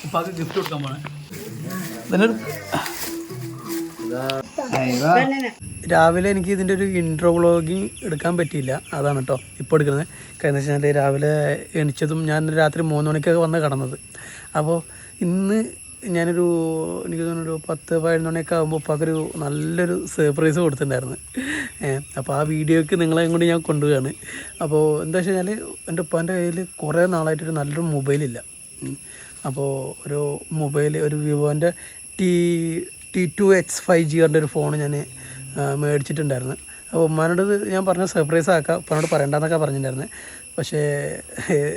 ഉപ്പാക്ക് ഗിഫ്റ്റ് കൊടുക്കാൻ പോണേ. രാവിലെ എനിക്ക് ഇതിൻ്റെ ഒരു ഇൻട്രോ വ്ളോഗിങ് എടുക്കാൻ പറ്റിയില്ല, അതാണ് കേട്ടോ ഇപ്പോൾ എടുക്കുന്നത്. കാരണം വെച്ച് കഴിഞ്ഞാൽ രാവിലെ എണിച്ചതും ഞാൻ രാത്രി 3 മണിക്കൊക്കെ വന്ന് കിടന്നത്. അപ്പോൾ ഇന്ന് ഞാനൊരു എനിക്ക് തോന്നുന്നൊരു 10-11 മണിയൊക്കെ ആകുമ്പോൾ ഉപ്പാക്കൊരു നല്ലൊരു സർപ്രൈസ് കൊടുത്തിട്ടുണ്ടായിരുന്നു. അപ്പോൾ ആ വീഡിയോയ്ക്ക് നിങ്ങളെയും കൊണ്ട് ഞാൻ കൊണ്ടുപോവുകയാണ്. അപ്പോൾ എന്താ വെച്ച് കഴിഞ്ഞാൽ എൻ്റെ ഉപ്പാൻ്റെ കയ്യിൽ കുറേ നാളായിട്ടൊരു നല്ലൊരു മൊബൈലില്ല. അപ്പോൾ ഒരു മൊബൈൽ, ഒരു വിവോൻ്റെ T2X 5G പറഞ്ഞ ഒരു ഫോൺ ഞാൻ മേടിച്ചിട്ടുണ്ടായിരുന്നു. അപ്പോൾ ഉമ്മാനോട് ഞാൻ പറഞ്ഞ സർപ്രൈസ് ആക്കാം, ഉപ്പാനോട് പറയണ്ടെന്നൊക്കെ പറഞ്ഞിട്ടുണ്ടായിരുന്നു. പക്ഷേ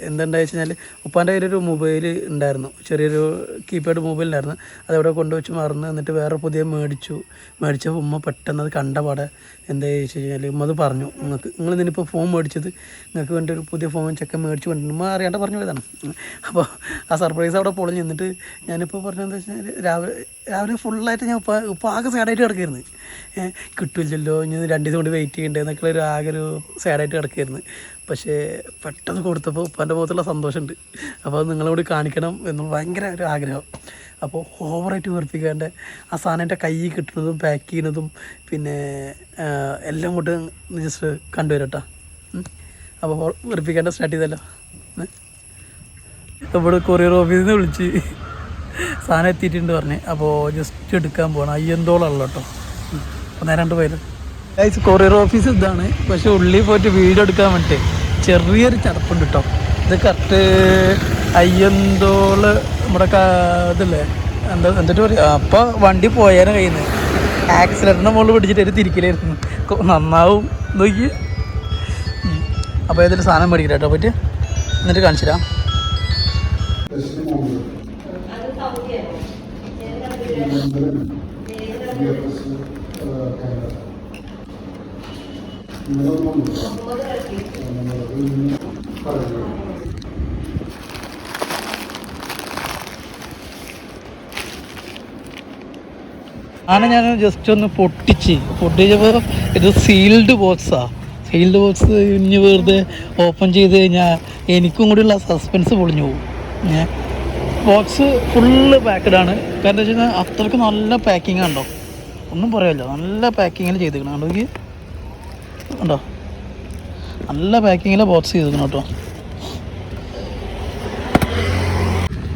എന്തുണ്ടായി വെച്ച് കഴിഞ്ഞാൽ ഉപ്പാൻ്റെ കയ്യിലൊരു മൊബൈൽ ഉണ്ടായിരുന്നു, ചെറിയൊരു കീപാഡ് മൊബൈൽ ഉണ്ടായിരുന്നു. അതവിടെ കൊണ്ടുവച്ച് മറന്ന് എന്നിട്ട് വേറെ പുതിയ മേടിച്ചപ്പോൾ ഉമ്മ പെട്ടെന്ന് അത് കണ്ടപാടെ എന്താ വെച്ച് കഴിഞ്ഞാൽ ഉമ്മ അത് പറഞ്ഞു, നിങ്ങൾ ഇതിനിപ്പോൾ ഫോൺ മേടിച്ചത് നിങ്ങൾക്ക് വേണ്ടി ഒരു പുതിയ ഫോൺ ചെക്കൻ മേടിച്ച് കൊണ്ടിരുന്നു. ഉമ്മ അറിയാണ്ട് പറഞ്ഞു പോയതാണ്. അപ്പോൾ ആ സർപ്രൈസ് അവിടെ പൊളിഞ്ഞ് നിന്നിട്ട് ഞാനിപ്പോൾ പറഞ്ഞതെന്ന് വെച്ച് കഴിഞ്ഞാൽ രാവിലെ ഫുള്ളായിട്ട് ഞാൻ ഉപ്പ ആകെ സാഡായിട്ട് കിടക്കായിരുന്നു. കിട്ടില്ലല്ലോ, ഇനി 2 ദിവസം കൊണ്ട് വെയിറ്റ് ചെയ്യണ്ടേ എന്നൊക്കെ ആകെ ഒരു സാഡായിട്ട് കിടക്കായിരുന്നു. പക്ഷേ പെട്ടെന്ന് കൊടുത്തപ്പോൾ ഉപ്പാൻ്റെ മുഖത്തുള്ള സന്തോഷമുണ്ട്. അപ്പോൾ അത് നിങ്ങളോട് കാണിക്കണം എന്നുള്ള ഭയങ്കര ഒരു ആഗ്രഹം. അപ്പോൾ ഓവറായിട്ട് വെറുപ്പിക്കാണ്ട് ആ സാധനം എൻ്റെ കയ്യിൽ കിട്ടുന്നതും പാക്ക് ചെയ്യുന്നതും പിന്നെ എല്ലാം കൊണ്ട് ജസ്റ്റ് കണ്ടുവരട്ടോ. അപ്പോൾ വെറുപ്പിക്കാണ്ട് സ്റ്റാർട്ട് ചെയ്തല്ലോ. ഇവിടെ കൊറിയർ ഓഫീസിൽ നിന്ന് വിളിച്ച് സാധനം എത്തിയിട്ടുണ്ട് പറഞ്ഞ്. അപ്പോൾ ജസ്റ്റ് എടുക്കാൻ പോകണം. അയ്യന്തോളമല്ലോ കേട്ടോ. അപ്പോൾ നേരെ 2 പേര് ഗൈസ്, കൊറിയർ ഓഫീസ് ഇതാണ്. പക്ഷെ ഉള്ളിൽ പോയിട്ട് വീഡിയോ എടുക്കാൻ വേണ്ടിയിട്ട് ചെറിയൊരു ചടപ്പുണ്ട് കേട്ടോ. ഇത് കറക്റ്റ് അയ്യന്തോള് നമ്മുടെ ഇതില്ലേ എന്നിട്ട് പറയുക. അപ്പോൾ വണ്ടി പോയാലും കയ്യിൽ നിന്ന് ആക്സിലേറ്ററിൻ്റെ മുകളിൽ പിടിച്ചിട്ട് ഒരു തിരിക്കലായിരുന്നു. നന്നാവും നോക്കി. അപ്പോൾ ഏതൊരു സാധനം മേടിക്കില്ല കേട്ടോ പോയിട്ട്, എന്നിട്ട് കാണിച്ചിരാം. ആണ് ഞാൻ ജസ്റ്റ് ഒന്ന് പൊട്ടിച്ചപ്പോൾ ഇത് സീൽഡ് ബോക്സാണ്. സീൽഡ് ബോക്സ് ഇനി വെറുതെ ഓപ്പൺ ചെയ്ത് കഴിഞ്ഞാൽ എനിക്കും കൂടിയുള്ള സസ്പെൻസ് പൊളിഞ്ഞു പോകും. ബോക്സ് ഫുള്ള് പാക്കഡാണ്. കാരണം എന്താ വെച്ച് കഴിഞ്ഞാൽ അത്രയ്ക്ക് നല്ല പാക്കിങ് ഉണ്ടോ, ഒന്നും പറയാമല്ലോ. നല്ല പാക്കിങ്ങിൽ ചെയ്തിരിക്കണം കണ്ടോ, ഉണ്ടോ, നല്ല പാക്കിങ്ങിൽ ബോക്സ് ചെയ്തിരിക്കണം കേട്ടോ.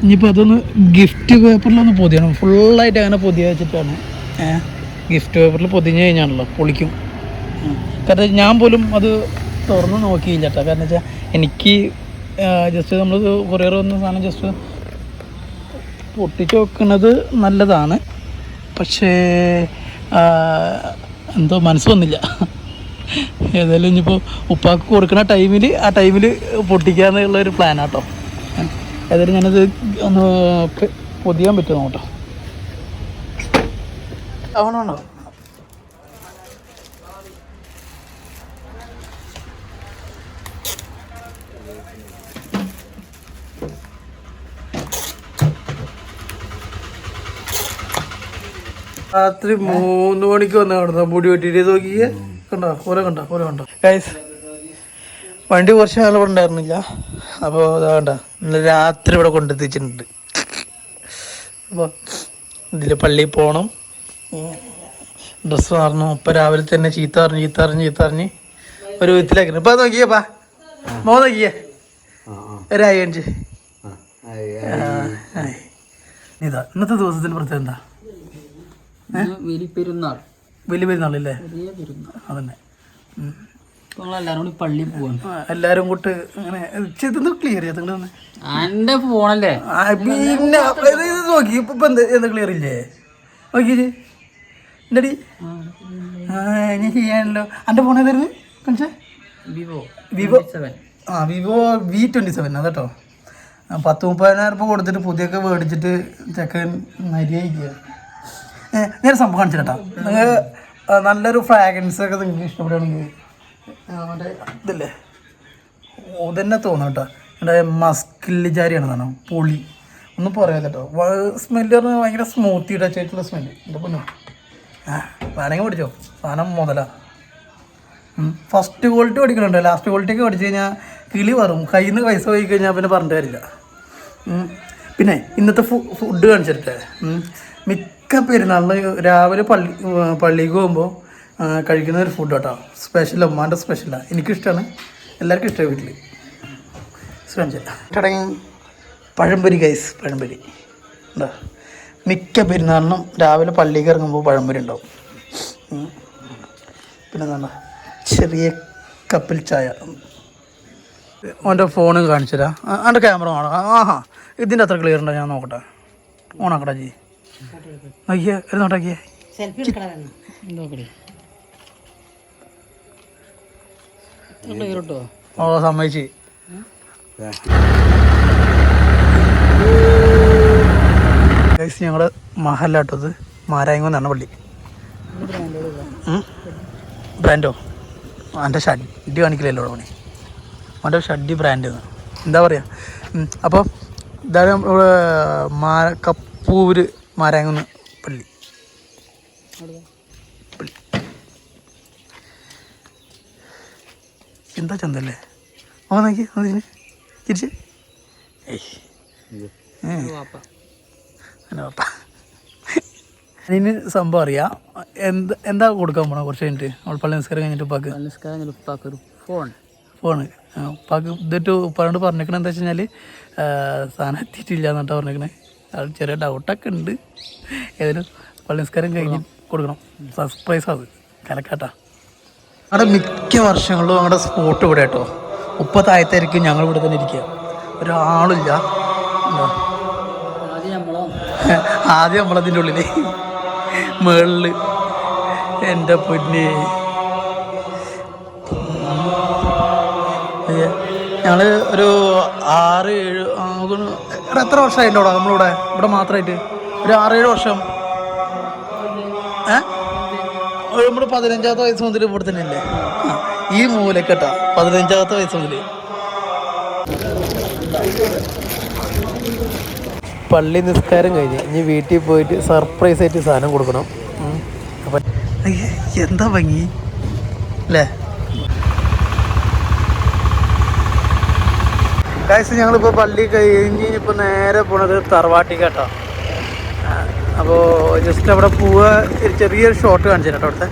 ഇനിയിപ്പോൾ അതൊന്ന് ഗിഫ്റ്റ് പേപ്പറിലൊന്ന് പൊതിയണം. ഫുള്ളായിട്ട് അങ്ങനെ പൊതിയ വെച്ചിട്ടാണ്. ഗിഫ്റ്റ് പേപ്പറിൽ പൊതിഞ്ഞ് കഴിഞ്ഞാണല്ലോ പൊളിക്കും. കാരണം ഞാൻ പോലും അത് തുറന്ന് നോക്കിയില്ല കേട്ടോ. കാരണം വെച്ചാൽ എനിക്ക് ജസ്റ്റ് നമ്മൾ കൊറിയർ വന്ന സാധനം ജസ്റ്റ് പൊട്ടിച്ച് വെക്കുന്നത് നല്ലതാണ്. പക്ഷേ എന്തോ മനസ്സ് വന്നില്ല. ഏതായാലും ഇനിയിപ്പോൾ ഉപ്പാക്ക് കൊടുക്കുന്ന ആ ടൈമിൽ പൊട്ടിക്കാന്നുള്ളൊരു പ്ലാനാട്ടോ. ഏതായാലും ഞാനത് ഒന്ന് പൊതിയാൻ പറ്റുമോ കേട്ടോ. ആവണോ രാത്രി 3 മണിക്ക് വന്ന കാണുന്ന മുടി വെട്ടിയിട്ട് നോക്കിയേ. കണ്ടോ ഗൈസ്, വണ്ടി കുറച്ച് നാൾ ഇവിടെ ഉണ്ടായിരുന്നില്ല. അപ്പോൾ അതാ ഇന്നലെ രാത്രി ഇവിടെ കൊണ്ടെത്തിച്ചിട്ടുണ്ട്. അപ്പോൾ ഇതിൽ പള്ളിയിൽ പോകണം, ഡ്രസ്സ് മാറണം. ഇപ്പം രാവിലെ തന്നെ ചീത്ത പറഞ്ഞ് ഒരു വിധത്തിലാക്കണം. ഇപ്പം നോക്കിയേപ്പാ നോക്കിയേ ഒരു 5 ഇതാ ഇന്നത്തെ ദിവസത്തിന് പ്രത്യേകം എന്താ? വലിയ പെരുന്നാളല്ലേ? അതന്നെ. പള്ളിയിൽ പോവാൻ എല്ലാരും കൂട്ട് അങ്ങനെ ക്ലിയർ ചെയ്യാ എന്റെ ഫോണല്ലേ. പിന്നെ നോക്കി ഇപ്പൊ എന്താ ക്ലിയർ ഇല്ലേ? നോക്കിയത് എന്തടി ഞാൻ ചെയ്യാനല്ലോ. എന്റെ ഫോൺ ഏതായിരുന്നു കാണിച്ചേ? Vivo V27 അതാട്ടോ. 30,000 രൂപ കൊടുത്തിട്ട് പുതിയൊക്കെ മേടിച്ചിട്ട് ചെക്കൻ നരിയായിക്കുക. ഞാൻ സംഭവം കാണിച്ചിട്ടാ. നിങ്ങൾ നല്ലൊരു ഫ്രാഗ്രൻസ് ഒക്കെ നിങ്ങൾക്ക് ഇഷ്ടപ്പെടുകയാണെങ്കിൽ മറ്റേ ഇതില്ലേ തന്നെ തോന്നും കേട്ടോ. എൻ്റെ മസ്കില് ജാരിയാണ് സാധനം, പൊളി ഒന്നും പറയാല്ല കേട്ടോ. സ്മെല്ല് പറഞ്ഞാൽ ഭയങ്കര സ്മൂത്തി ടച്ച് ആയിട്ടുള്ള സ്മെല്ല്. എൻ്റെ പൊന്നോ വേണമെങ്കിൽ പഠിച്ചോ, സാധനം മുതലാ. ഫസ്റ്റ് ക്വാളിറ്റി പഠിക്കണുണ്ട്. ലാസ്റ്റ് ക്വാളിറ്റി ഒക്കെ പഠിച്ചു കഴിഞ്ഞാൽ കിളി വറും. കയ്യിൽ നിന്ന് പൈസ പോയി കഴിഞ്ഞാൽ പിന്നെ പറഞ്ഞിട്ട് കാര്യമില്ല. പിന്നെ ഇന്നത്തെ ഫുഡ് കാണിച്ചിട്ടെ മിക്ക പെരുന്നാളിന് രാവിലെ പള്ളിക്ക് പോകുമ്പോൾ കഴിക്കുന്ന ഒരു ഫുഡ് കേട്ടോ. സ്പെഷ്യൽ ഉമ്മാൻ്റെ സ്പെഷ്യലാണ്. എനിക്കിഷ്ടമാണ്, എല്ലാവർക്കും ഇഷ്ടമായി വീട്ടിൽ. ചടങ്ങി പഴംപൊരി ഗൈസ്, പഴംപൊരി ഉണ്ടോ. മിക്ക പെരുന്നാളിനും രാവിലെ പള്ളിക്ക് ഇറങ്ങുമ്പോൾ പഴംപൊരി ഉണ്ടാവും. പിന്നെ എന്താണ് ചെറിയ കപ്പിൽ ചായ. അവൻ്റെ ഫോണ് കാണിച്ചു തരാം. അവൻ്റെ ക്യാമറ കാണാം. ആഹാ ഇതിൻ്റെ അത്ര ക്ലിയർ ഉണ്ടോ ഞാൻ നോക്കട്ടെ. ഓണാക്കട്ടെ ജി. നോക്കിയേ ഒരു നോട്ടാക്കിയേ. ഓ സമ്മതിച്ച്. ഞങ്ങളുടെ മഹലാട്ടത് മാരായങ്ങ എന്നാണ് പള്ളി. ബ്രാൻഡോ എൻ്റെ ഷഡ്ഡി കാണിക്കില്ലല്ലോ പണി. അവൻ്റെ ഷഡ്ഡി ബ്രാൻഡ് എന്താ പറയുക. അപ്പോൾ ഇതാണ് നമ്മുടെ കപ്പൂര് മാരായങ്ങന്ന് പള്ളി. എന്താ ചന്തല്ലേ. ഓ നോക്കി അതിന് തിരിച്ച് അതിന് സംഭവം അറിയാം. എന്താ കൊടുക്കാൻ പോണോ കുറച്ച് കഴിഞ്ഞിട്ട് നമ്മൾ പള്ളി നിസ്കാരം കഴിഞ്ഞിട്ട് ഉപ്പാക്ക് ഫോണ് ഉപ്പാക്ക് ഇതിട്ട് ഉപ്പാനോട് പറഞ്ഞേക്കണത് എന്താ വെച്ച് കഴിഞ്ഞാൽ സാധനം എത്തിയിട്ടില്ല എന്നിട്ടാണ് പറഞ്ഞേക്കണേ. അത് ചെറിയ ഡൗട്ടൊക്കെ ഉണ്ട്. ഏതായാലും പള്ളി നിസ്കാരം കഴിഞ്ഞ് കൊടുക്കണം. സർപ്രൈസ് അത് കലക്കാട്ടാ. അവിടെ മിക്ക വർഷങ്ങളിലും ഞങ്ങളുടെ സ്പോട്ട് ഇവിടെ കേട്ടോ. ഉപ്പ താഴത്തായിരിക്കും, ഞങ്ങൾ ഇവിടെ തന്നെ ഇരിക്കുക, ഒരാളില്ല. എന്താ ആദ്യം നമ്മളതിൻ്റെ ഉള്ളിൽ മുകളിൽ എൻ്റെ പൊന്നെ. ഞങ്ങൾ ഒരു 6-7 എത്ര വർഷമായിട്ടുണ്ടോ നമ്മളിവിടെ ഇവിടെ മാത്രമായിട്ട്? ഒരു 6-7 വർഷം. നമ്മൾ 15ാമത്തെ വയസ്സ് മുതൽ ഇവിടെ തന്നെ അല്ലേ. ഈ മൂലക്കെട്ടാ 15ാമത്തെ വയസ്സ് മുതൽ. പള്ളി നിസ്കാരം കഴിഞ്ഞ് ഇനി വീട്ടിൽ പോയിട്ട് സർപ്രൈസ് ആയിട്ട് സാധനം കൊടുക്കണം. അപ്പം എന്താ ഭംഗി അല്ലേ. കാഴ്ച ഞങ്ങളിപ്പോൾ പള്ളി കഴിഞ്ഞ് ഇപ്പോൾ നേരെ പോണത് തറവാട്ടിക്കാട്ടോ. അപ്പോൾ ജസ്റ്റ് അവിടെ പോവുക, ചെറിയൊരു ഷോട്ട് കാണിച്ചു കേട്ടോ. അവിടുത്തെ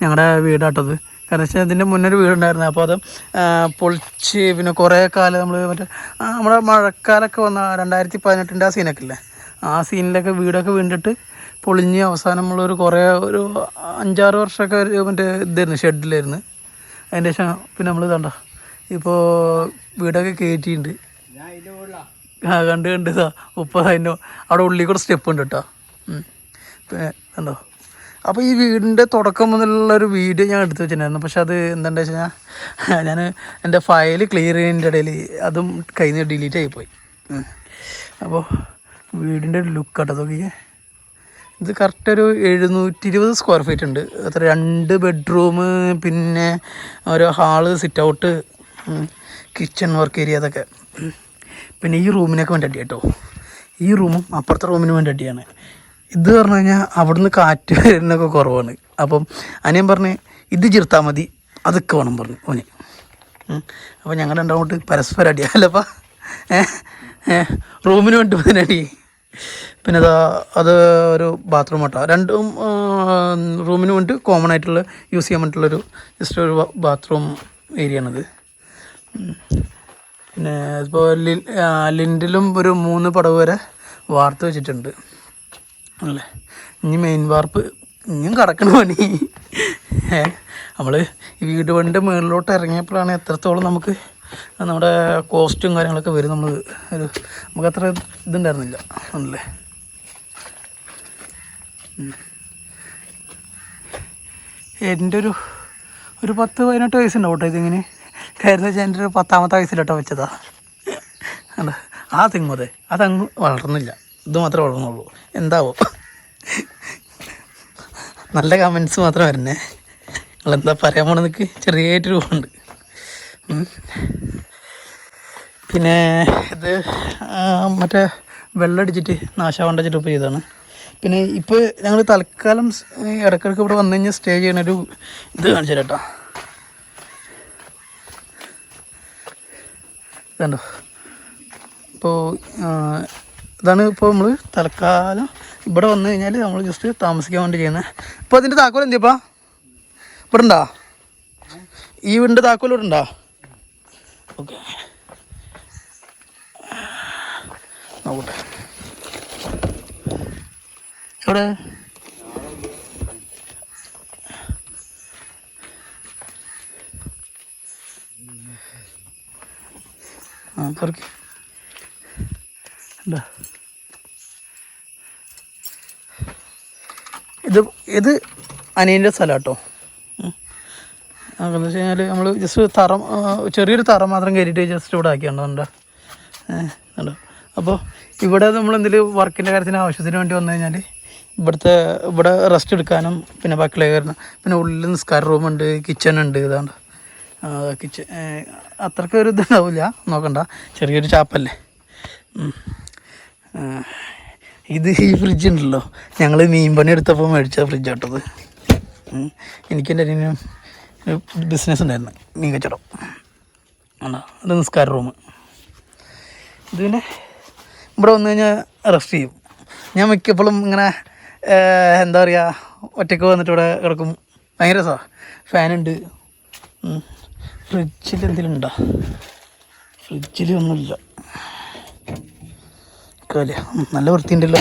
ഞങ്ങളുടെ വീടാട്ടത്. കാരണം വെച്ചാൽ ഇതിൻ്റെ മുന്നൊരു വീടുണ്ടായിരുന്നു. അപ്പോൾ അത് പൊളിച്ച് പിന്നെ കുറേ കാലം നമ്മൾ മറ്റേ നമ്മുടെ മഴക്കാലമൊക്കെ വന്ന 2018 ആ സീനൊക്കെ ഇല്ലേ, ആ സീനിലൊക്കെ വീടൊക്കെ വീണ്ടിട്ട് പൊളിഞ്ഞ് അവസാനം നമ്മളൊരു കുറേ ഒരു 5-6 വർഷമൊക്കെ മറ്റേ ഇതായിരുന്നു, ഷെഡിലായിരുന്നു. അതിൻ്റെ ശേഷം പിന്നെ നമ്മൾ ഇതാണ്ടോ ഇപ്പോൾ വീടൊക്കെ കയറ്റിയിട്ടുണ്ട്. കണ്ട് ഉപ്പ അതിൻ്റെ അവിടെ ഉള്ളിൽ കൂടെ സ്റ്റെപ്പ് ഉണ്ട് കേട്ടോ. പിന്നെ കണ്ടോ. അപ്പോൾ ഈ വീടിൻ്റെ തുടക്കം മുതലുള്ളൊരു വീഡിയോ ഞാൻ എടുത്ത് വെച്ചിട്ടുണ്ടായിരുന്നു. പക്ഷെ അത് എന്താണെന്ന് വെച്ച് കഴിഞ്ഞാൽ ഞാൻ എൻ്റെ ഫയൽ ക്ലിയർ ചെയ്യുന്നതിൻ്റെ ഇടയിൽ അതും കയ്യിൽ നിന്ന് ഡിലീറ്റ് ആയിപ്പോയി. അപ്പോൾ വീടിൻ്റെ ലുക്ക് കേട്ടോ നോക്കിയേ. ഇത് കറക്റ്റ് ഒരു 720 സ്ക്വയർ ഫീറ്റ് ഉണ്ട്. അത്ര 2 ബെഡ്റൂം, പിന്നെ ഒരു hall, sit out, kitchen work area, അതൊക്കെ. പിന്നെ ഈ റൂമിനൊക്കെ വേണ്ടി അടി കേട്ടോ. ഈ റൂമും അപ്പുറത്തെ റൂമിന് വേണ്ടി അടിയാണ്. ഇത് പറഞ്ഞു കഴിഞ്ഞാൽ അവിടുന്ന് കാറ്റ് വരുന്നൊക്കെ കുറവാണ്. അപ്പം അനിയൻ പറഞ്ഞ് ഇത് ചിർത്താൽ മതി, അതൊക്കെ വേണം പറഞ്ഞു ഓന്. അപ്പോൾ ഞങ്ങൾ രണ്ടാമോട്ട് പരസ്പരം അടിയാലപ്പോൾ റൂമിന് വേണ്ടി പോകാനടി. പിന്നെ അത് ഒരു ബാത്റൂം കേട്ടോ. രണ്ടും റൂമിന് വേണ്ടി കോമൺ ആയിട്ടുള്ള യൂസ് ചെയ്യാൻ വേണ്ടിയിട്ടുള്ളൊരു ജസ്റ്റ് ഒരു ബാത്റൂം ഏരിയ ആണിത്. പിന്നെ ഇപ്പോൾ ലിൻഡിലും ഒരു 3 പടവ് വരെ വാർത്ത് വെച്ചിട്ടുണ്ട് അല്ലേ. ഇനി മെയിൻ വാർപ്പ് ഇനിയും കടക്കണ പണി. നമ്മൾ ഈ വീട് പണിൻ്റെ മുകളിലോട്ട് ഇറങ്ങിയപ്പോഴാണ് എത്രത്തോളം നമുക്ക് നമ്മുടെ കോസ്റ്റും കാര്യങ്ങളൊക്കെ വരും. നമുക്ക് അത്ര ഇതുണ്ടായിരുന്നില്ല ആണല്ലേ. എൻ്റെ ഒരു 10-18 വയസ്സുണ്ടാവും കേട്ടോ ഇതിങ്ങനെ. കാര്യം വെച്ചാൽ എൻ്റെ ഒരു 10ാമത്തെ വയസ്സിലോട്ടോ വെച്ചതാ. ആ തെങ്ങുതെ അതങ്ങ് വളർന്നില്ല, ഇത് മാത്രമേ വളർന്നുള്ളൂ. എന്താവോ നല്ല കമൻസ് മാത്രം വരുന്നേ. നിങ്ങളെന്താ പറയാൻ പോണെന്ന് എനിക്ക് ചെറിയായിട്ട് രൂപമുണ്ട്. പിന്നെ ഇത് മറ്റേ വെള്ളം അടിച്ചിട്ട് നാശാവണ്ട വെച്ചിട്ട് ഇപ്പോൾ ചെയ്തതാണ്. പിന്നെ ഇപ്പോൾ ഞങ്ങൾ തൽക്കാലം ഇടയ്ക്കിടയ്ക്ക് ഇവിടെ വന്നു കഴിഞ്ഞാൽ സ്റ്റേ ചെയ്യണൊരു ഇത് കാണിച്ചു തരാം കേട്ടോ. ഇതുണ്ടോ ഇപ്പോൾ ഇതാണ് ഇപ്പോൾ നമ്മൾ തൽക്കാലം ഇവിടെ വന്നു കഴിഞ്ഞാൽ നമ്മൾ ജസ്റ്റ് താമസിക്കാൻ വേണ്ടി ചെയ്യുന്നത്. ഇപ്പോൾ അതിൻ്റെ താക്കോൽ എന്തിയപ്പാ ഇവിടെ ഉണ്ടോ? ഈ വീടിൻ്റെ താക്കോൽ ഇവിടെ ഉണ്ടോ? ഓക്കെ, നോക്കട്ടെ എവിടെ. ആ തുറക്കി എന്താ ഇത് അനിയൻ്റെ സ്ഥലം കേട്ടോ. എന്താ വെച്ച് കഴിഞ്ഞാൽ നമ്മൾ ജസ്റ്റ് തറ ചെറിയൊരു തറ മാത്രം കയറിയിട്ട് ജസ്റ്റ് ഇവിടെ ആക്കിയാണ്ടോ കണ്ടോ. അപ്പോൾ ഇവിടെ നമ്മൾ എന്തെങ്കിലും വർക്കിൻ്റെ കാര്യത്തിന് ആവശ്യത്തിന് വേണ്ടി വന്നു കഴിഞ്ഞാൽ ഇവിടെ റെസ്റ്റ് എടുക്കാനും പിന്നെ ബാക്കിയുള്ള കാരണം പിന്നെ ഉള്ളിൽ നിസ്കാര റൂമുണ്ട്, കിച്ചൺ ഉണ്ട്. ഇതാണ്ട് കിച്ചൺ അത്രയ്ക്ക് ഒരു ഇതുണ്ടാവില്ല, നോക്കണ്ട, ചെറിയൊരു ചാപ്പല്ലേ. ഇത് ഈ ഫ്രിഡ്ജ് ഉണ്ടല്ലോ, ഞങ്ങൾ മീൻ പണി എടുത്തപ്പോൾ മേടിച്ച ഫ്രിഡ്ജ് കേട്ടത്. എനിക്കെൻ്റെ അനിയനും ബിസിനസ് ഉണ്ടായിരുന്നു, മീൻ കച്ചവടം. ആണോ, അത് നിസ്കാര റൂം. ഇത് പിന്നെ ഇവിടെ വന്നു കഴിഞ്ഞാൽ റെസ്റ്റ് ചെയ്യും. ഞാൻ മിക്കപ്പോഴും ഇങ്ങനെ എന്താ പറയുക ഒറ്റയ്ക്ക് വന്നിട്ട് ഇവിടെ കിടക്കും, ഭയങ്കര രസമാണ്. ഫാനുണ്ട്. ഫ്രിഡ്ജിൽ എന്തെങ്കിലും ഉണ്ടോ? ഫ്രിഡ്ജിൽ ഒന്നുമില്ല. കാല നല്ല വൃത്തിയുണ്ടല്ലോ,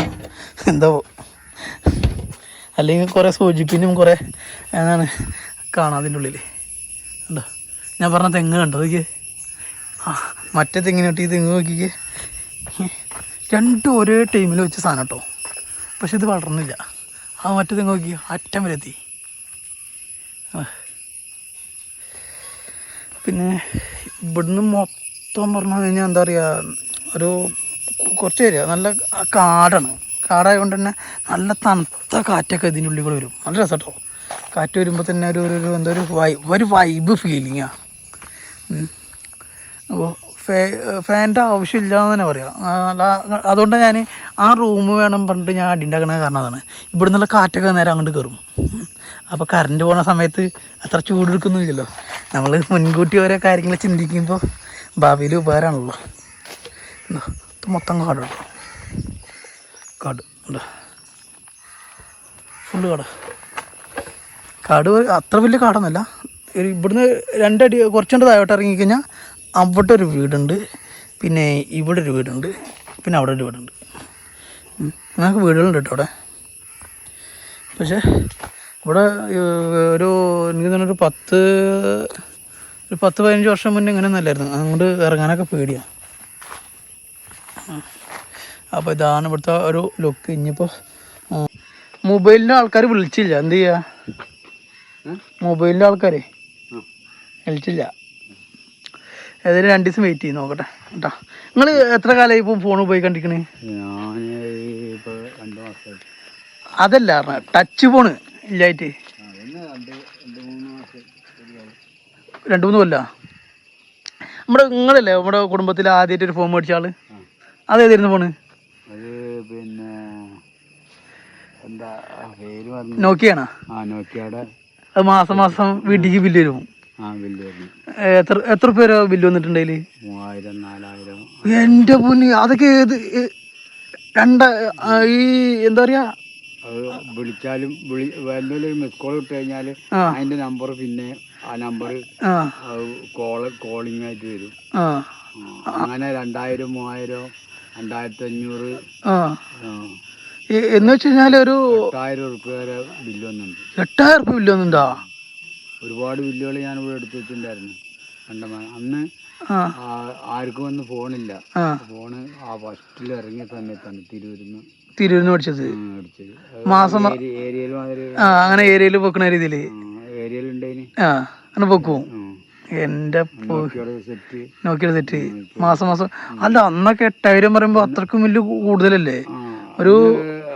എന്തോ. അല്ലെങ്കിൽ കുറേ സൂചിപ്പിനും കുറേ എന്താണ് കാണാം അതിൻ്റെ ഉള്ളിൽ. ഉണ്ടോ ഞാൻ പറഞ്ഞ തെങ്ങ് കണ്ടോ? നോക്കിയേ, ആ മറ്റേ തെങ്ങിനോട്ട് ഈ തെങ്ങ് നോക്കിക്കേ. രണ്ടും ഒരേ ടൈമിൽ വെച്ച സാധനം കേട്ടോ, പക്ഷെ ഇത് വളർന്നില്ല. ആ മറ്റേ തെങ്ങ് നോക്കി അറ്റം വരെ എത്തി. പിന്നെ ഇവിടുന്ന് മൊത്തം പറഞ്ഞു കഴിഞ്ഞാൽ എന്താ പറയുക, ഒരു കുറച്ച് ഏരിയ നല്ല കാടാണ്. കാടായതുകൊണ്ട് തന്നെ നല്ല തണുത്ത കാറ്റൊക്കെ ഇതിൻ്റെ ഉള്ളിൽ കൂടെ വരും. നല്ല രസം കേട്ടോ. കാറ്റ് വരുമ്പോൾ തന്നെ ഒരു എന്തോ ഒരു വൈബ് ഫീലിങ്ങാണ്. അപ്പോൾ ഫാനിൻ്റെ ആവശ്യമില്ല എന്ന് തന്നെ പറയാം. അതുകൊണ്ട് ഞാൻ ആ റൂം വേണം പറഞ്ഞിട്ട് ഞാൻ അടിണ്ടാക്കണ കാരണം അതാണ്. ഇവിടെ നിന്നുള്ള കാറ്റൊക്കെ നേരെ അങ്ങോട്ട് കയറും. അപ്പോൾ കറണ്ട് പോകുന്ന സമയത്ത് അത്ര ചൂടെടുക്കുന്നില്ലല്ലോ. നമ്മൾ മുൻകൂട്ടി ഓരോ കാര്യങ്ങൾ ചിന്തിക്കുമ്പോൾ ഭാവിയിൽ ഉപകാരമാണല്ലോ. ഇത് മൊത്തം കാട് കേട്ടോ, കാട് ഉണ്ടോ, ഫുള്ള് കാട് അത്ര വലിയ കാടൊന്നുമല്ല. ഇവിടുന്ന് രണ്ടടി കുറച്ചുകൊണ്ട് താഴോട്ട് ഇറങ്ങിക്കഴിഞ്ഞാൽ അവിടെ ഒരു വീടുണ്ട്, പിന്നെ ഇവിടെ ഒരു വീടുണ്ട്, പിന്നെ അവിടെ ഒരു വീടുണ്ട്. ഞങ്ങൾക്ക് വീടുകളുണ്ട് കേട്ടോ അവിടെ. പക്ഷേ ഇവിടെ എനിക്ക് തോന്നുന്നു ഒരു 10-15 വർഷം മുന്നേ ഇങ്ങനെ നല്ലായിരുന്നു. അങ്ങോട്ട് ഇറങ്ങാനൊക്കെ പേടിയാണ്. അപ്പോൾ ഇതാണ് ഇവിടുത്തെ ഒരു ലുക്ക്. ഇനിയിപ്പോൾ മൊബൈലിൻ്റെ ആൾക്കാർ വിളിച്ചില്ല, എന്ത് ചെയ്യുക? മൊബൈലിൻ്റെ ആൾക്കാരെ വിളിച്ചില്ല. ഏതായാലും 2 ദിവസം വെയിറ്റ് ചെയ്ത് നോക്കട്ടെ കേട്ടോ. നിങ്ങൾ എത്ര കാലമായി ഇപ്പോൾ ഫോൺ ഉപയോഗിക്കണ്ടിരിക്കണേ? അതല്ല പറഞ്ഞ ടച്ച് ഫോണ് ഇല്ലായിട്ട് 2-3 കൊല്ലം. നിങ്ങളല്ലേ നമ്മുടെ കുടുംബത്തിൽ ആദ്യമായിട്ട് ഒരു ഫോൺ മേടിച്ച ആള്? അതേതായിരുന്നു ഫോണ്? പിന്നെ എന്താ നോക്കിയാണോ? അത് മാസം വീട്ടിലേക്ക് ബില്ല് വരും. എത്ര രൂപ ബില്ല് വന്നിട്ടുണ്ടെങ്കിൽ? 3000-4000. എൻ്റെ പൊന്നി, അതൊക്കെ ഏത് ഈ എന്താ പറയാ, വിളിച്ചാലും മിസ് കോൾ ഇട്ട് കഴിഞ്ഞാൽ അതിന്റെ നമ്പർ പിന്നെ ആ നമ്പർ കോളിംഗ് ആയിട്ട് വരും. അങ്ങനെ 2000, 3000, 2500 എന്ന് വെച്ച് കഴിഞ്ഞാൽ ഒരു 8000 റുപ്യ വരെ ബില്ല് വന്നിട്ടുണ്ട്. 8000 റുപ്യ ബില്ല് വന്നിട്ടുണ്ടോ? ഒരുപാട് ബില്ലുകൾ ഞാൻ ഇവിടെ എടുത്ത് വെച്ചിട്ടുണ്ടായിരുന്നു. അന്ന് ആർക്കും വന്ന് ഫോണില്ല. ഫോണ് ആ ഫസ്റ്റിൽ ഇറങ്ങിയ സമയത്താണ് തിരൂരിന്ന് പഠിച്ചത്. മാസം അങ്ങനെ ഏരിയയിൽ വെക്കണ രീതിയില് ഏരിയയിലുണ്ടേന് അങ്ങനെ വെക്കും. എൻ്റെ നോക്കിയുടെ സെറ്റ് മാസം അല്ല, അന്നൊക്കെ 8000 പറയുമ്പോ അത്രക്കും വലിയ കൂടുതലല്ലേ? ഒരു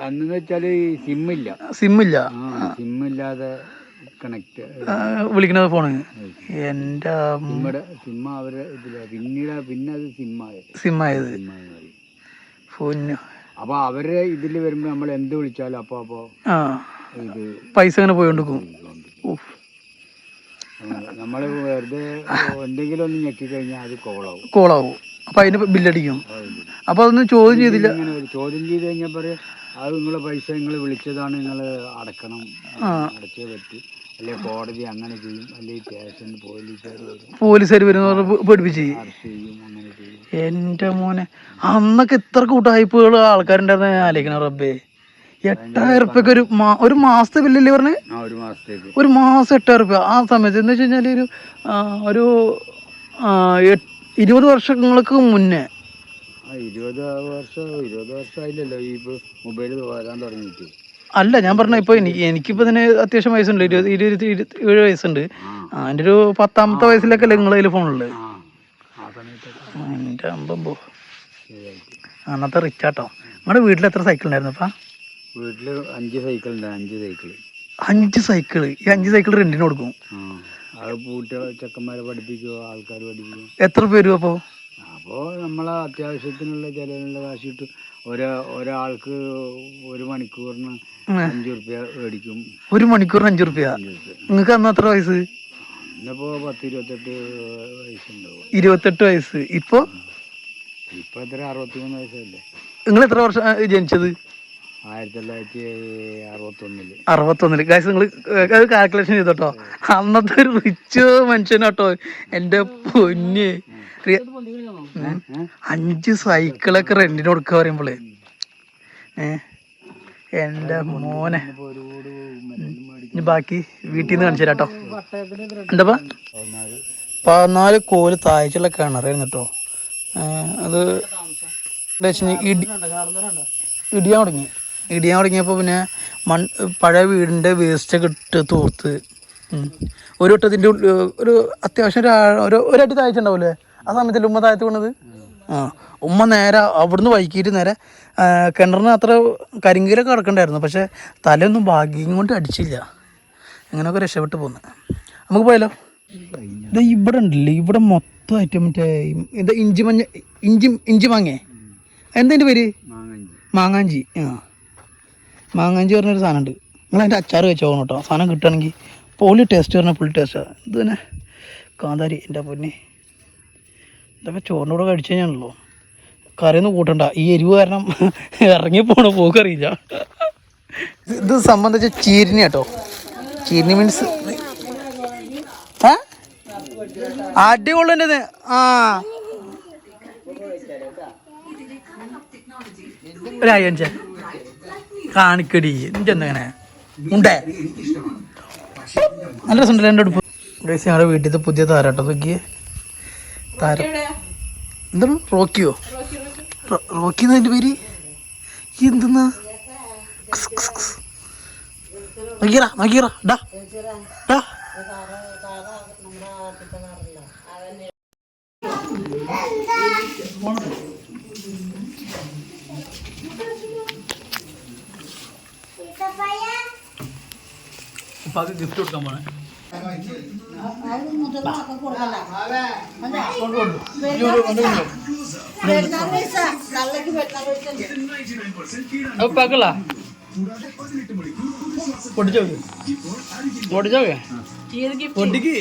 അന്ന് വെച്ചാല് സിമ്മില്ല. സിമ്മില്ലാതെ കണക്ട് വിളിക്കണത് ഫോണ്. എൻ്റെ സിമ്മ അവരെ ഇതില പിന്നെ അത് സിമ്മായത് ഫോന്. അപ്പൊ അവരെ ഇതില് വരുമ്പോ നമ്മൾ എന്ത് വിളിച്ചാലും അപ്പൊ ഇത് പൈസ അങ്ങനെ പോയിക്കൊണ്ടിരിക്കും. നമ്മള് വെറുതെ എന്തെങ്കിലും ഒന്ന് ഞെക്കി കഴിഞ്ഞാൽ അത് കോളാവും. അപ്പം അതിന് ബില്ലടിക്കും. അപ്പോൾ അതൊന്നും ചോദ്യം ചെയ്തില്ല? ചോദ്യം ചെയ്ത് കഴിഞ്ഞാൽ പറയും അത് നിങ്ങളെ പൈസ നിങ്ങൾ വിളിച്ചതാണ്, നിങ്ങൾ അടക്കണം, അടച്ചേ പറ്റി, അല്ലെ കോടതി അങ്ങനെ ചെയ്യും, അല്ലെങ്കിൽ സ്റ്റേഷനിൽ പോലീസുകാർ വരുന്ന പേടിപ്പിച്ച് അറസ്റ്റ് ചെയ്യും, അങ്ങനെ ചെയ്യും. എൻ്റെ മോനെ, അന്നൊക്കെ എത്ര കൂട്ടായ്പകൾ ആൾക്കാരുണ്ടായിരുന്ന ഞാൻ ആലോചിക്കണം റബ്ബേ. 8,000 റുപ്യക്ക് ഒരു മാസത്തെ ബില്ലല്ലേ പറഞ്ഞ്? ഒരു മാസത്തേക്ക്, ഒരു മാസം 8,000 റുപ്യ. ആ സമയത്ത് എന്ന് വെച്ച് കഴിഞ്ഞാൽ ഒരു 20 വർഷങ്ങൾക്ക് മുന്നേ. 20 വർഷമായില്ലല്ലോ ഈ മൊബൈൽ വരാൻ തുടങ്ങിയിട്ട്. അല്ല, ഞാൻ പറഞ്ഞ ഇപ്പോൾ എനിക്കിപ്പോൾ ഇതിന് അത്യാവശ്യം വയസ്സുണ്ട്, 27 വയസ്സുണ്ട്. എൻ്റെ ഒരു 10ാമത്തെ വയസ്സിലൊക്കെ അല്ലേ നിങ്ങളതിൽ ഫോണുള്ളത്? എൻ്റെ അമ്പോ, അന്നത്തെ റിച്ചാട്ടോ. നിങ്ങളുടെ വീട്ടിൽ എത്ര സൈക്കിൾ ഉണ്ടായിരുന്നു അപ്പം? വീട്ടിൽ 5 സൈക്കിൾ ഉണ്ട്. 5 സൈക്കിൾ. ഈ 5 സൈക്കിൾ റെന്റിന് കൊടുക്കും? അത് പൂട്ട് ചെക്കന്മാരെ പഠിപ്പിക്കുമോ, ആൾക്കാർ പഠിപ്പിക്കും. എത്ര പേര് അപ്പോൾ? അപ്പോൾ നമ്മളെ അത്യാവശ്യത്തിനുള്ള ചിലവിനുള്ള കാശ് കിട്ടും. ഒരാൾക്ക് 1 മണിക്കൂറിന് 5 റുപ്യ മേടിക്കും. 1 മണിക്കൂറിന് 5 റുപ്യ? നിങ്ങൾക്ക് അന്ന് എത്ര വയസ്സ്? ഇന്നിപ്പോൾ 10-28 വയസ്സുണ്ടാവും. 28 വയസ്സ്. ഇപ്പോൾ എത്ര 63 വയസ്സല്ലേ? നിങ്ങൾ എത്ര വർഷം ജനിച്ചത്? 1961. ഗൈസ്, നിങ്ങൾ അത് കാൽക്കുലേഷൻ ചെയ്തോട്ടോ. അന്നത്തെ ഒരു റിച്ച് മനുഷ്യനാട്ടോ എൻ്റെ പൊന്ന്. 5 സൈക്കിളൊക്കെ റെന്റിന് കൊടുക്കുക പറയുമ്പോളേ, എൻ്റെ മോനെ. ഇനി ബാക്കി വീട്ടിൽ നിന്ന് കാണിച്ചു തരാട്ടോ. എന്താ 14 കോല് താഴ്ചയുള്ള കിണറായിരുന്നു കേട്ടോ. അത് ഇടിയാൻ തുടങ്ങിയപ്പോൾ പിന്നെ പഴയ വീടിൻ്റെ വേസ്റ്റൊക്കെ ഇട്ട് തൂർത്ത് ഒരു വട്ടത്തിൻ്റെ ഒരു അത്യാവശ്യം ഒരടി താഴ്ച ഉണ്ടാവില്ലേ, ആ സമയത്തല്ലേ ഉമ്മ താഴത്ത് വീണത്. ഉമ്മ നേരെ അവിടുന്ന് വൈകിട്ട് നേരെ കിണറിന് അത്ര കരിങ്കീലൊക്കെ കിടക്കണ്ടായിരുന്നു, പക്ഷേ തലയൊന്നും ഭാഗ്യം കൊണ്ട് അടിച്ചില്ല. അങ്ങനെയൊക്കെ രക്ഷപ്പെട്ട് പോന്ന്. നമുക്ക് പോയാലോ? ഇത് ഇവിടെ ഉണ്ടല്ലേ, ഇവിടെ മൊത്തമായിട്ട് മറ്റേ എന്താ ഇഞ്ചി മാങ്ങേ, എന്താ എൻ്റെ പേര്? മാങ്ങാഞ്ചി. മാങ്ങാഞ്ചി പറഞ്ഞൊരു സാധനം ഉണ്ട്. നിങ്ങൾ അതിൻ്റെ അച്ചാർ വെച്ച് പോകണം കേട്ടോ. സാധനം കിട്ടുകയാണെങ്കിൽ പൊളി ടേസ്റ്റ് പറഞ്ഞാൽ ഫുൾ ടേസ്റ്റാണ്. ഇത് തന്നെ കാന്താരി. എൻ്റെ പൊന്നെ, ഇതൊക്കെ ചോറിൻ്റെ കൂടെ കഴിച്ചു കഴിഞ്ഞാണല്ലോ. കറിയൊന്നും കൂട്ടണ്ട, ഈ എരിവ് കാരണം ഇറങ്ങിപ്പോണ പോക്കറിയില്ല. ഇത് സംബന്ധിച്ച ചീരിനി കേട്ടോ. ചീരിനി മീൻസ് അടിപൊളിൻ്റെ. ഒരാഴ്ച കാണിക്കടി ചെന്നങ്ങനെ ഉണ്ടേ. നല്ല രസമുണ്ടല്ലോ എൻ്റെ അടുപ്പ്. ഞങ്ങളുടെ വീട്ടിലത്തെ പുതിയ താരാട്ടോ. നോക്കിയേ താരം. എന്താണ് റോക്കിയോ? റോക്കി എന്നതിൻ്റെ പേര് എന്തെന്നാ? നോക്കിയറ ഡാ ഡാ. ഉപ്പാക്ക് ഗിഫ്റ്റ് കൊടുക്കാൻ പോണേ. ഉപ്പാക്കല്ല പൊട്ടിച്ചോക്കെ പൊട്ടിക്ക്.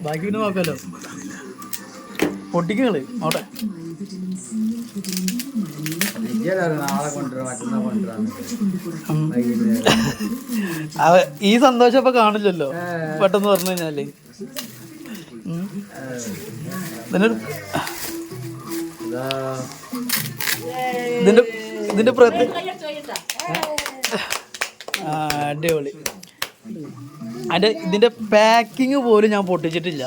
ബാക്കി പിന്നെ നോക്കാലോ. പൊട്ടിക്കുകള് നോട്ടെ. ഈ സന്തോഷം ഇപ്പൊ കാണില്ലല്ലോ പെട്ടെന്ന് പറഞ്ഞു കഴിഞ്ഞാല്. ഇതിന്റെ അടിപൊളി. ഇതിന്റെ പാക്കിങ് പോലും ഞാൻ പൊട്ടിച്ചിട്ടില്ല.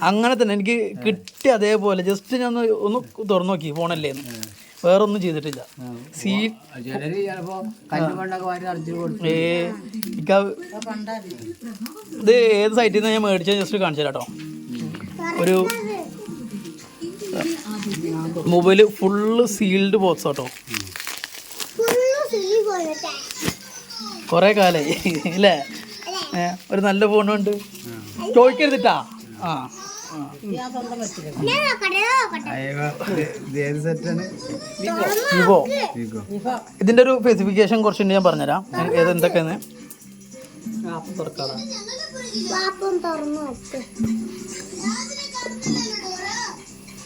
അങ്ങനെ തന്നെ എനിക്ക് കിട്ടി അതേപോലെ ജസ്റ്റ് ഞാൻ ഒന്ന് തുറന്നു നോക്കി ഫോണല്ലേന്ന്, വേറെ ഒന്നും ചെയ്തിട്ടില്ല. ഇത് ഏത് സൈറ്റിൽ നിന്ന് ഞാൻ മേടിച്ചത് ജസ്റ്റ് കാണിച്ചു തരാം കേട്ടോ. ഒരു മൊബൈല് ഫുള്ള് സീൽഡ് ബോക്സ് കേട്ടോ. കുറേ കാലമായി അല്ലേ? ഒരു നല്ല ഫോണുണ്ട്, ചോദിക്കരുതിട്ടാ. ഏത് സെറ്റാണ്? വിവോ. ഇതിൻ്റെ ഒരു സ്പെസിഫിക്കേഷൻ കുറച്ചുണ്ട്, ഞാൻ പറഞ്ഞുതരാം ഏത് എന്തൊക്കെയാണ്.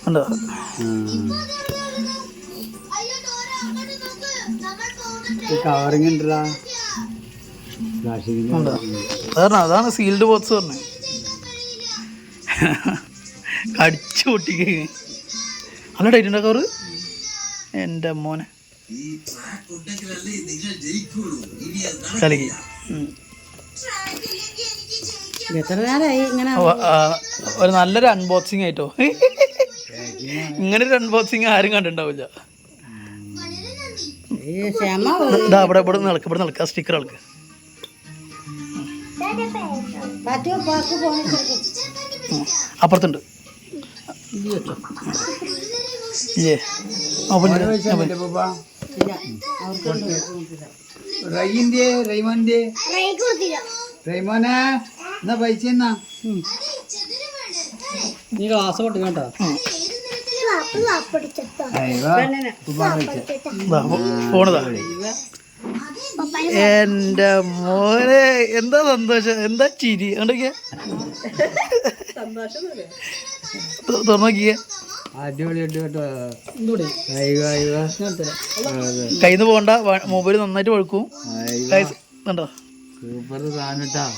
ഉണ്ടോ? കവറിങ് ഉണ്ടോ? അതാണ് സീൽഡ് ബോക്സ് പറഞ്ഞത്. കടിച്ചു പൊട്ടിക്ക് നല്ല ടൈറ്റ് ഉണ്ടോ കവറ്? എൻ്റെ മോനെ കളിക്ക്. ഒരു നല്ലൊരു അൺബോക്സിങ് ആയിട്ടോ. ഇങ്ങനെ ഒരു അൺബോക്സിങ് ആരും കണ്ടിട്ടുണ്ടാവില്ല. ഇവിടെ നടക്കുക സ്റ്റിക്കർ ആൾക്ക്. അപ്പുറത്തുണ്ട്. റൈമോനെ എന്നാ പൈസ എന്നാ നീ ക്ലാസ് പൊട്ടിക്കട്ടോ. പോണതാ. എൻ്റെ മോനെ എന്താ സന്തോഷം, എന്താ ചിരി. കണ്ടോക്കിയ തുറന്നോക്കിയ കയ്യിന്ന് പോണ്ട. മൊബൈൽ നന്നായിട്ട് വഴുക്കും. കണ്ടോ സൂപ്പർ സാധനം.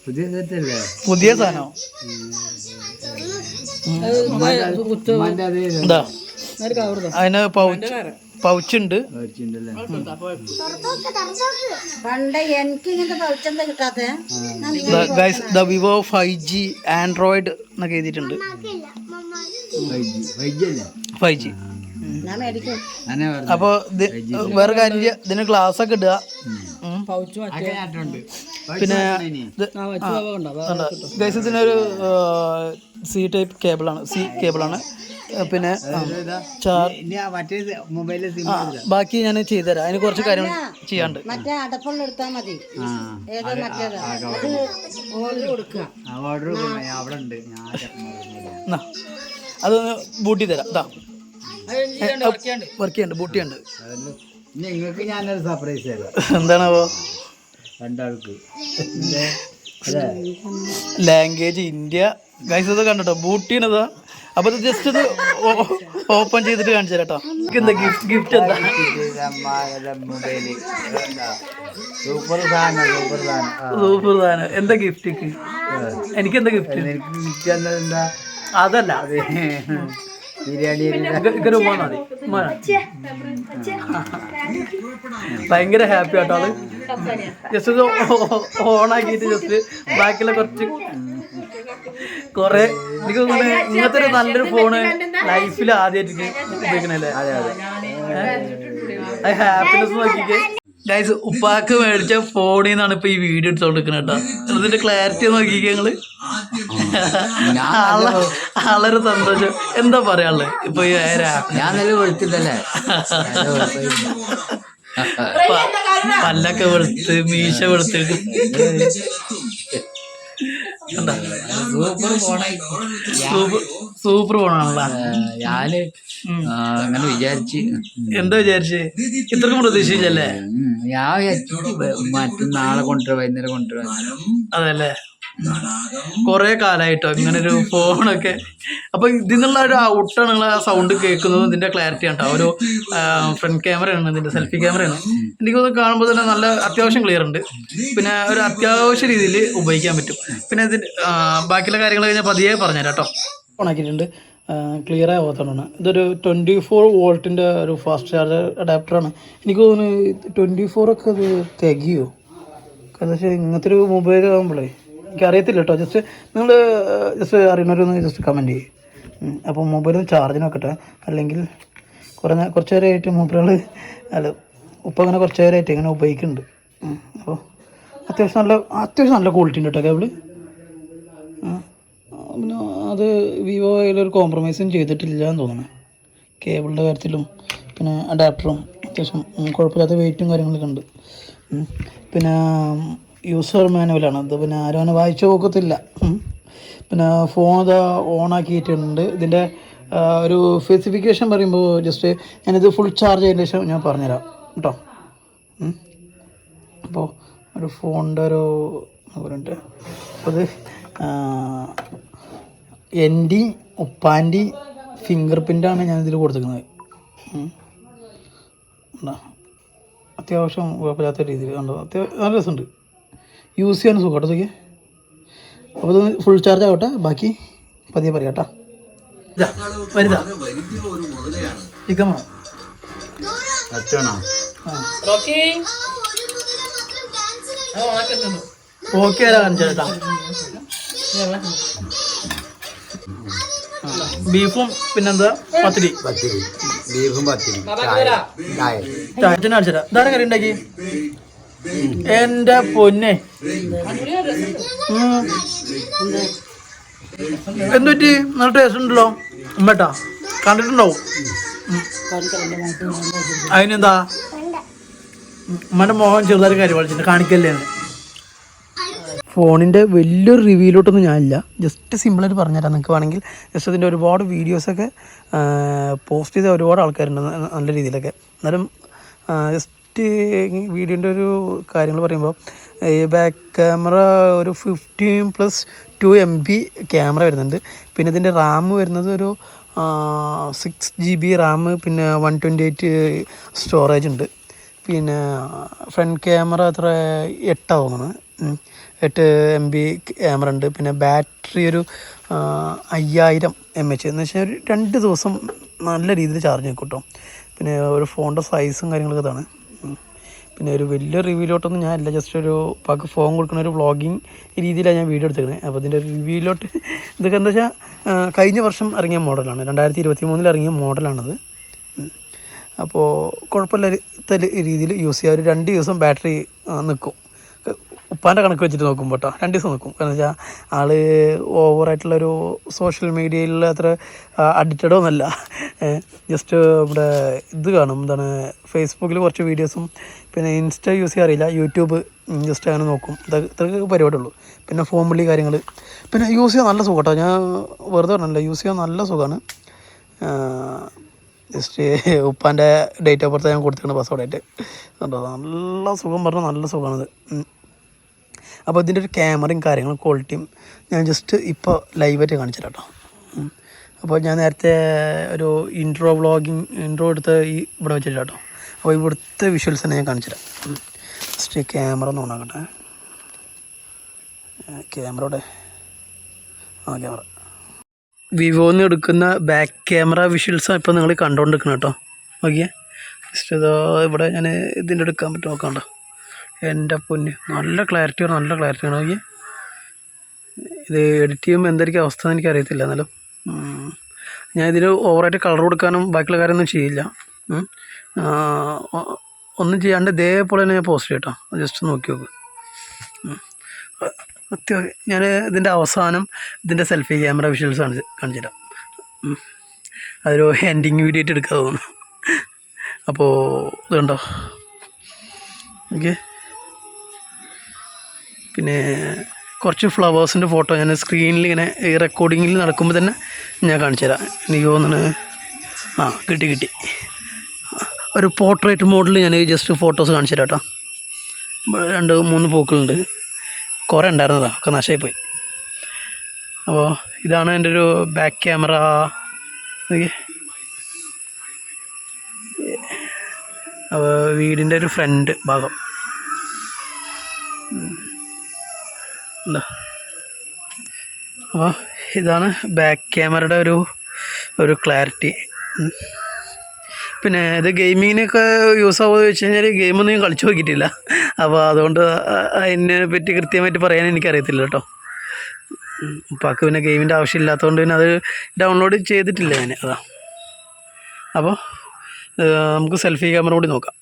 പുതിയ സെറ്റല്ലേ? പുതിയ സാധനം. അതിന് പൗച്ചുണ്ട്. വിവോ 5G ആൻഡ്രോയിഡ് എന്നൊക്കെ എഴുതിയിട്ടുണ്ട്. 5G. അപ്പൊ വേറെ കാര്യം, ഇതിന് ഗ്ലാസ് ഒക്കെ ഇടുക. പിന്നെ ഇതിനൊരു സി ടൈപ്പ് കേബിളാണ്, സി കേബിളാണ്. പിന്നെ ബാക്കി ഞാൻ ചെയ്തുതരാം. അതിന് കുറച്ച് കാര്യങ്ങൾ ചെയ്യാണ്ട്. അതൊന്ന് ബൂട്ടി തരാം. ഇതാ വർക്ക് ചെയ്യണ്ട്, ബൂട്ടി ഉണ്ട്. നിങ്ങൾക്ക് ഞാനൊരു സർപ്രൈസ് തരാം. എന്താണാവോ? രണ്ടാൾക്ക് ലാംഗ്വേജ് ഇന്ത്യ. ഗൈസ് ഇത് കണ്ടോ, ബൂട്ടിയാണിതാ. അപ്പൊ ഇത് ജസ്റ്റ് ഇത് ഓപ്പൺ ചെയ്തിട്ട് കാണിച്ചു തരാം കേട്ടോ. എന്താ ഗിഫ്റ്റ് എന്താ? സൂപ്പർ സാധനം. സൂപ്പർ സാധനം. എന്താ ഗിഫ്റ്റ്? എനിക്ക് എന്താ ഗിഫ്റ്റ്? എന്താ? അതല്ല, ബിരിയാണി ഭയങ്കര ഹാപ്പി ആട്ടോ ആള്. ജസ്റ്റ് ഇത് ഓണാക്കിയിട്ട് ജസ്റ്റ് ബാക്കിയുള്ള കുറെ എനിക്ക് തോന്നുന്നു ഇങ്ങനത്തെ ഒരു നല്ലൊരു ഫോണ് ലൈഫിൽ ആദ്യമായിട്ട് ഉപയോഗിക്കണല്ലേ. അത് ഹാപ്പിനെസ് നോക്കിക്കേ ഗൈസ്. ഉപ്പാക്ക് മേടിച്ച ഫോണിൽ നിന്നാണ് ഇപ്പൊ ഈ വീഡിയോ എടുത്തോണ്ടിരിക്കുന്നത് കേട്ടോ. ഇതിന്റെ ക്ലാരിറ്റി നോക്കിക്കേ നിങ്ങള്. വളരെ സന്തോഷം. എന്താ പറയാനുള്ളത് ഇപ്പൊ ഈ ഞാൻ നല്ല വെളുത്തിട്ടല്ലേ? പല്ലൊക്കെ വെളുത്ത്, മീശ വെളുത്ത്. സൂപ്പർ ഫോണാണല്ലോ. ഞാന് അങ്ങനെ വിചാരിച്ച്. എന്താ വിചാരിച്ച്? ഇത്രക്കും പ്രതീക്ഷിച്ചല്ലേ? ഞാൻ മറ്റന്നാളെ കൊണ്ടുവരാ, വൈകുന്നേരം കൊണ്ടുവരാ. അതല്ലേ, കൊറേ കാലായിട്ടോ ഇങ്ങനൊരു ഫോണൊക്കെ. അപ്പൊ ഇതിനുള്ള ഒരു ഔട്ടാണ് നിങ്ങൾ ആ സൗണ്ട് കേൾക്കുന്നത്. ഇതിന്റെ ക്ലാരിറ്റി ആട്ടോ. ഒരു ഫ്രണ്ട് ക്യാമറയാണ്, ഇതിന്റെ സെൽഫി ക്യാമറയാണ്. എനിക്കൊന്ന് കാണുമ്പോൾ തന്നെ നല്ല അത്യാവശ്യം ക്ലിയർ ഉണ്ട്. പിന്നെ ഒരു അത്യാവശ്യ രീതിയിൽ ഉപയോഗിക്കാൻ പറ്റും. പിന്നെ ഇതിന്റെ ബാക്കിയുള്ള കാര്യങ്ങൾ കഴിഞ്ഞാൽ പതിയെ പറഞ്ഞുതരാം കേട്ടോ. ഓണാക്കിയിട്ടുണ്ട്, ക്ലിയർ ആവാത്തതാണ്. ഇതൊരു 24 വോൾട്ടിൻ്റെ ഒരു ഫാസ്റ്റ് ചാർജർ അഡാപ്റ്ററാണ്. എനിക്ക് തോന്നുന്നു 24 ഒക്കെ അത് തികയോ? കാരണം വെച്ചാൽ ഇങ്ങനത്തെ ഒരു മൊബൈൽ ആകുമ്പോഴേ എനിക്കറിയത്തില്ല കേട്ടോ. ജസ്റ്റ് നിങ്ങൾ ജസ്റ്റ് അറിയുന്നവരൊന്ന് ജസ്റ്റ് കമൻറ്റ് ചെയ്യും. അപ്പോൾ മൊബൈൽ ചാർജിന് വെക്കട്ടെ, അല്ലെങ്കിൽ കുറച്ച് നേരമായിട്ട് മൊബൈൽ അല്ല ഇപ്പം അങ്ങനെ കുറച്ച് നേരമായിട്ട് ഇങ്ങനെ ഉപയോഗിക്കുന്നുണ്ട്. അപ്പോൾ അത്യാവശ്യം നല്ല ക്വാളിറ്റി ഉണ്ട് കേട്ടോ കേബിള്. പിന്നെ അത് വിവോ അതിലൊരു കോംപ്രമൈസും ചെയ്തിട്ടില്ല എന്ന് തോന്നുന്നു കേബിളിൻ്റെ കാര്യത്തിലും. പിന്നെ അഡാപ്റ്ററും അത്യാവശ്യം കുഴപ്പമില്ലാത്ത വെയിറ്റും കാര്യങ്ങളൊക്കെ ഉണ്ട്. പിന്നെ യൂസർ മാനുവലാണ് അത്. പിന്നെ ആരും അങ്ങനെ വായിച്ചു നോക്കത്തില്ല. പിന്നെ ഫോൺ ഇത് ഓണാക്കിയിട്ടുണ്ട്. ഇതിൻ്റെ ഒരു സ്പെസിഫിക്കേഷൻ പറയുമ്പോൾ ജസ്റ്റ് ഞാനിത് ഫുൾ ചാർജ് ചെയ്തതിന് ശേഷം ഞാൻ പറഞ്ഞുതരാം കേട്ടോ. അപ്പോൾ ഒരു ഫോണിൻ്റെ ഒരു പറയുന്നുണ്ട്. അപ്പോൾ അത് എൻ്റെ ഉപ്പാൻ്റെ ഫിംഗർ പ്രിൻ്റാണ് ഞാനിതിൽ കൊടുത്തിരിക്കുന്നത്. അത്യാവശ്യം കുഴപ്പമില്ലാത്ത രീതിയിൽ കണ്ടോ, നല്ല രസമുണ്ട്, യൂസ് ചെയ്യാൻ സുഖം കേട്ടോ ഇതൊക്കെ. അപ്പോൾ ഇത് ഫുൾ ചാർജ് ആവട്ടെ, ബാക്കി പതിയെ പറയാം കേട്ടോ. വരുതാ ചിക്കൻ വേണം. ഓക്കെ കാണിച്ചേട്ടാ. ബീഫും പിന്നെന്താ പത്തിരി. ബീഫും പത്തിരി കാണിച്ചതാ. ഇതാണ് കറി ഉണ്ടാക്കി. എൻ്റെ പൊന്നെ എന്തുപറ്റി? നല്ല ടേസ്റ്റ് ഉണ്ടല്ലോ ഉമ്മേട്ടാ, കണ്ടിട്ടുണ്ടാവും. അതിനെന്താ ഉമ്മൻ്റെ മോഹൻ ചെറുതായി കാര്യം കളിച്ചിട്ട് കാണിക്കല്ലേ. ഫോണിൻ്റെ വലിയൊരു റിവ്യൂലോട്ടൊന്നും ഞാനില്ല, ജസ്റ്റ് സിമ്പിളായിട്ട് പറഞ്ഞുതരാം. നിങ്ങൾക്ക് വേണമെങ്കിൽ ജസ്റ്റ് അതിൻ്റെ ഒരുപാട് വീഡിയോസൊക്കെ പോസ്റ്റ് ചെയ്ത ഒരുപാട് ആൾക്കാരുണ്ട് നല്ല രീതിയിലൊക്കെ. എന്നാലും ജസ്റ്റ് വീഡിയോൻ്റെ ഒരു കാര്യങ്ങൾ പറയുമ്പോൾ ഈ ബാക്ക് ക്യാമറ ഒരു 15+2 MB ക്യാമറ വരുന്നുണ്ട്. പിന്നെ ഇതിൻ്റെ റാം വരുന്നത് ഒരു 6 GB റാം, പിന്നെ 128 സ്റ്റോറേജ് ഉണ്ട്. പിന്നെ ഫ്രണ്ട് ക്യാമറ എത്ര 8 MB ക്യാമറ ഉണ്ട്. പിന്നെ ബാറ്ററി ഒരു 5000 mAh എന്ന് വെച്ചാൽ ഒരു 2 ദിവസം നല്ല രീതിയിൽ ചാർജ് നിൽക്കും കേട്ടോ. പിന്നെ ഒരു ഫോണിൻ്റെ സൈസും കാര്യങ്ങളൊക്കെ ഇതാണ്. പിന്നെ ഒരു വലിയ റിവ്യൂലോട്ടൊന്നും ഞാനില്ല, ജസ്റ്റ് ഒരു പാക്ക് ഫോൺ കൊടുക്കുന്ന ഒരു വ്ളോഗിങ് രീതിയിലാണ് ഞാൻ വീഡിയോ എടുത്തിരിക്കുന്നത്. അപ്പോൾ ഇതിൻ്റെ റിവ്യൂലോട്ട് ഇതൊക്കെ എന്താ വെച്ചാൽ കഴിഞ്ഞ വർഷം ഇറങ്ങിയ മോഡലാണ്, 2023 ഇറങ്ങിയ മോഡലാണത്. അപ്പോൾ കുഴപ്പമില്ലാത്ത രീതിയിൽ യൂസ് ചെയ്യുക. ഒരു 2 ദിവസം ബാറ്ററി നിൽക്കും. ഉപ്പാൻ്റെ കണക്ക് വെച്ചിട്ട് നോക്കുമ്പോൾ കേട്ടോ 2 ദിവസം നിൽക്കും. കാരണം വെച്ചാൽ ആൾ ഓവറായിട്ടുള്ളൊരു സോഷ്യൽ മീഡിയയിൽ അത്ര അഡിക്റ്റഡോ ഒന്നല്ല. ജസ്റ്റ് ഇവിടെ ഇത് കാണും, എന്താണ് ഫേസ്ബുക്കിൽ കുറച്ച് വീഡിയോസും, പിന്നെ ഇൻസ്റ്റ യൂസ് ചെയ്യാറില്ല, യൂട്യൂബ് ജസ്റ്റ് അങ്ങനെ നോക്കും. ഇതൊക്കെ പരിപാടിയുള്ളൂ. പിന്നെ ഫോൺ വിളി കാര്യങ്ങൾ. പിന്നെ യൂസ് ചെയ്യാൻ നല്ല സുഖം കേട്ടോ, ഞാൻ വെറുതെ പറഞ്ഞില്ല, യൂസ് ചെയ്യാൻ നല്ല സുഖമാണ്. ജസ്റ്റ് ഉപ്പാൻ്റെ ഡേറ്റ് ഓഫ് ബർത്ത് ഞാൻ കൊടുത്തിട്ടുണ്ട് പാസ്വേഡായിട്ട് കേട്ടോ. നല്ല സുഖം പറഞ്ഞാൽ നല്ല സുഖമാണിത്. അപ്പോൾ ഇതിൻ്റെ ഒരു ക്യാമറയും കാര്യങ്ങളും ക്വാളിറ്റിയും ഞാൻ ജസ്റ്റ് ഇപ്പോൾ ലൈവായിട്ട് കാണിച്ചു തരാം കേട്ടോ. അപ്പോൾ ഞാൻ നേരത്തെ ഒരു ഇൻട്രോ എടുത്ത് ഇവിടെ വെച്ചിട്ട് കേട്ടോ. അപ്പോൾ ഇവിടുത്തെ വിഷ്വൽസ് തന്നെ ഞാൻ കാണിച്ചു തരാം. ജസ്റ്റ് ക്യാമറ ഒന്ന് ഓണാക്കട്ടെ. ക്യാമറയുടെ ക്യാമറ വിവോന്ന് എടുക്കുന്ന ബാക്ക് ക്യാമറ വിഷ്വൽസാണ് ഇപ്പോൾ നിങ്ങൾ കണ്ടുകൊണ്ടിരിക്കുന്നത് കേട്ടോ. ഓക്കെ, ജസ്റ്റ് ഇതോ ഇവിടെ ഞാൻ ഇതിൻ്റെ എടുക്കാൻ പറ്റും, നോക്കണ്ടോ. എൻ്റെ പൊന്ന് നല്ല ക്ലാരിറ്റിയാണ്, നല്ല ക്ലാരിറ്റിയാണ്. ഓക്കെ, ഇത് എഡിറ്റ് ചെയ്യുമ്പോൾ എന്തായിരിക്കും അവസ്ഥ എന്ന് എനിക്ക് അറിയത്തില്ല. എന്നാലും ഞാൻ ഇതിൽ ഓവറായിട്ട് കളർ കൊടുക്കാനും ബാക്കിയുള്ള കാര്യമൊന്നും ചെയ്യില്ല. ഒന്നും ചെയ്യാണ്ട് ഇതേപോലെ തന്നെ ഞാൻ പോസ്റ്റ് ചെയ്യട്ടോ. ജസ്റ്റ് നോക്കി നോക്ക്. ഞാൻ ഇതിൻ്റെ അവസാനം ഇതിൻ്റെ സെൽഫി ക്യാമറ വിഷ്വൽസ് കാണിച്ചു തരാം. അതൊരു എൻഡിങ് വീഡിയോ ആയിട്ട് എടുക്കാൻ തോന്നുന്നു. അപ്പോൾ ഇതുണ്ടോ. ഓക്കെ, പിന്നെ കുറച്ച് ഫ്ലവേഴ്സിൻ്റെ ഫോട്ടോ ഞാൻ സ്ക്രീനിൽ ഇങ്ങനെ ഈ റെക്കോർഡിങ്ങിൽ നടക്കുമ്പോൾ തന്നെ ഞാൻ കാണിച്ചു തരാം. എനിക്ക് തോന്നുന്നു കിട്ടി ഒരു പോർട്രേറ്റ് മോഡിൽ ഞാൻ ജസ്റ്റ് ഫോട്ടോസ് കാണിച്ചു തരാം കേട്ടോ. 2-3 പൂക്കളുണ്ട്, കുറേ ഉണ്ടായിരുന്നതാണ്, ഒക്കെ നശമായിപ്പോയി. അപ്പോൾ ഇതാണ് എൻ്റെ ഒരു ബാക്ക് ക്യാമറ. അപ്പോൾ വീടിൻ്റെ ഒരു ഫ്രണ്ട് ഭാഗം എന്താ. അപ്പോൾ ഇതാണ് ബാക്ക് ക്യാമറയുടെ ഒരു ക്ലാരിറ്റി. പിന്നെ ഇത് ഗെയിമിങ്ങിനൊക്കെ യൂസ് ആവുമെന്ന് വെച്ച് കഴിഞ്ഞാൽ ഗെയിമൊന്നും ഞാൻ കളിച്ചു നോക്കിയിട്ടില്ല. അപ്പോൾ അതുകൊണ്ട് അതിനെ പറ്റി കൃത്യമായിട്ട് പറയാൻ എനിക്കറിയത്തില്ല കേട്ടോ. ഉപ്പാക്ക് പിന്നെ ഗെയിമിൻ്റെ ആവശ്യമില്ലാത്തതുകൊണ്ട് പിന്നെ അത് ഡൗൺലോഡ് ചെയ്തിട്ടില്ല ഞാൻ, അതാ. അപ്പോൾ നമുക്ക് സെൽഫി ക്യാമറ കൂടി നോക്കാം.